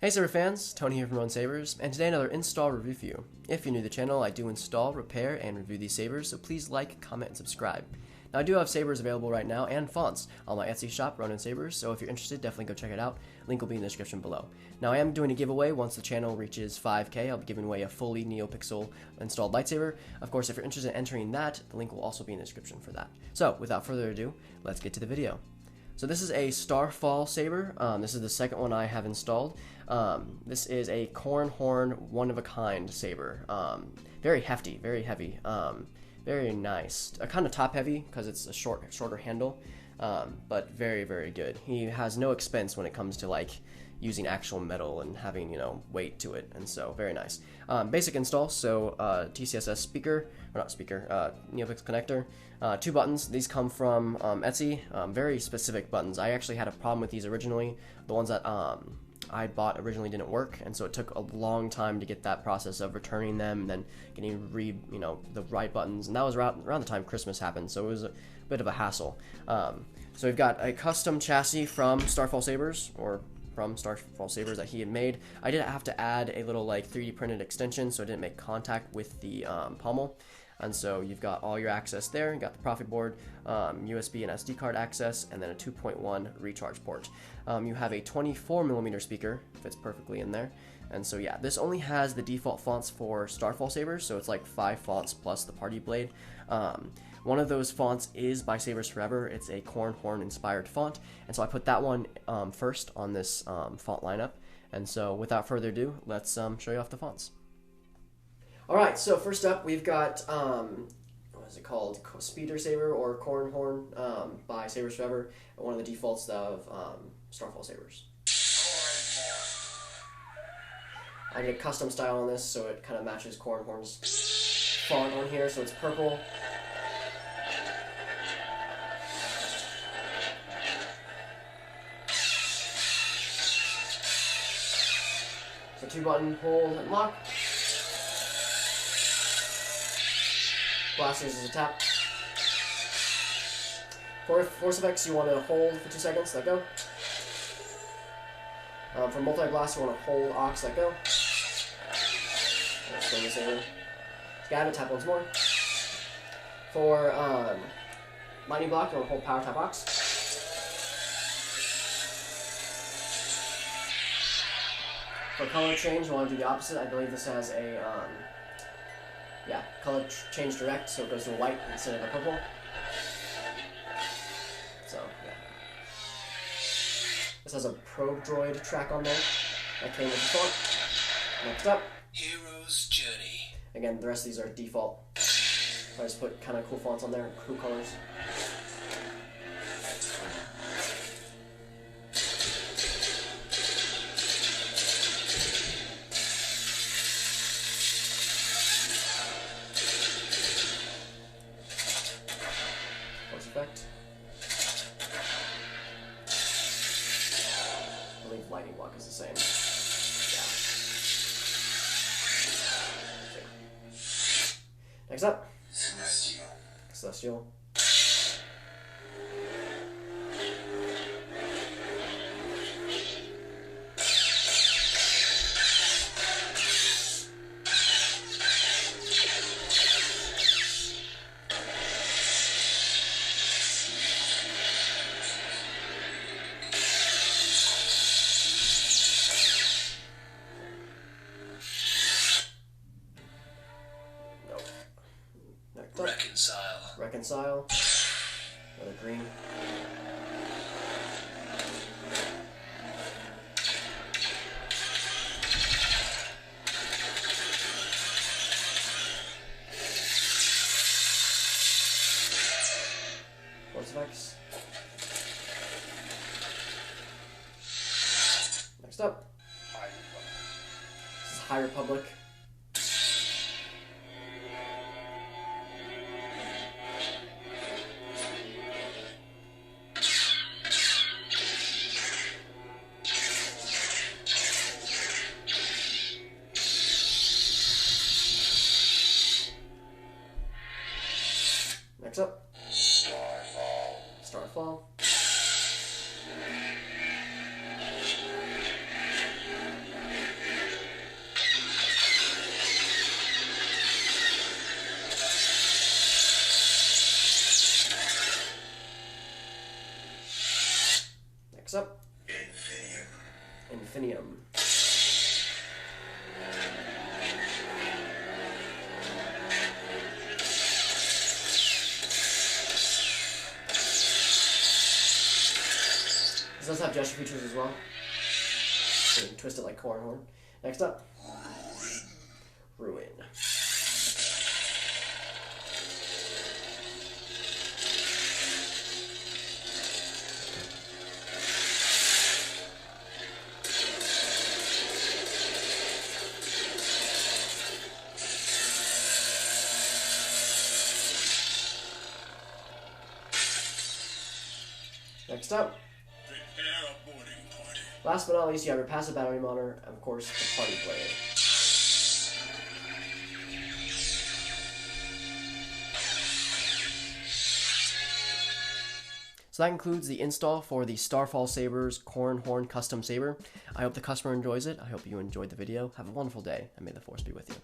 Hey Saber fans, Tony here from Untitled Sabers, and today another install review for you. If you're new to the channel, I do install, repair, and review these sabers, so please like, comment, and subscribe. Now I do have sabers available right now, and fonts, on my Etsy shop, Ronin Sabers, so if you're interested, definitely go check it out. Link will be in the description below. Now I am doing a giveaway once the channel reaches 5K. I'll be giving away a fully NeoPixel installed lightsaber. Of course, if you're interested in entering that, the link will also be in the description for that. So, without further ado, let's get to the video. So this is a Starfall Saber. This is the second one I have installed. This is a Corran Horn, one-of-a-kind saber. Very hefty, very heavy, very nice. Kind of top-heavy because it's a shorter handle, but very, very good. He has no expense when it comes to like using actual metal and having, weight to it, and so very nice. Basic install, so TCSS speaker, or not speaker, NeoPixel connector, 2 buttons. These come from Etsy, very specific buttons. I actually had a problem with these originally. The ones that I bought originally didn't work, and so it took a long time to get that process of returning them and then getting the right buttons, and that was around the time Christmas happened, so it was a bit of a hassle. So we've got a custom chassis from Starfall Sabers, that he had made. I did have to add a little like 3D printed extension so it didn't make contact with the pommel. And so you've got all your access there. You got the proffie board, USB and SD card access, and then a 2.1 recharge port. You have a 24mm speaker, fits perfectly in there. And so yeah, this only has the default fonts for Starfall Sabers, so it's like 5 fonts plus the party blade. One of those fonts is by Sabers Forever. It's a Corran Horn inspired font, and so I put that one first on this font lineup. And so without further ado, let's show you off the fonts. Alright, so first up we've got, what is it called? Speeder Saber or Corran Horn by Sabers Forever, one of the defaults of Starfall Sabers. I did a custom style on this so it kind of matches Corran Horn's font on here, so it's purple. So 2-button hold and lock. Blasters is a tap. For force effects, you want to hold for 2 seconds, let go. For multi-blast, you want to hold aux, let go. Swing the saber. Stab it, tap once more. For lightning block, you want to hold power, tap aux. For color change, you want to do the opposite. I believe this has a color change direct, so it goes to white instead of a purple. So, yeah. This has a probe droid track on there that came with the font. Next up, Hero's Journey. Again, the rest of these are default. So I just put kind of cool fonts on there, cool colors. Effect. I believe lightning block is the same. Yeah. Next up, Celestial. Reconcile. Another green. Force effects. Next up. This is High Republic. Next up, Starfall. does have gesture features as well. So you can twist it like Corran Horn. Next up, Ruin. Next up, last but not least, you have your passive battery monitor, and of course, the party player. So that concludes the install for the Starfall Sabers Corran Horn custom saber. I hope the customer enjoys it. I hope you enjoyed the video. Have a wonderful day, and may the Force be with you.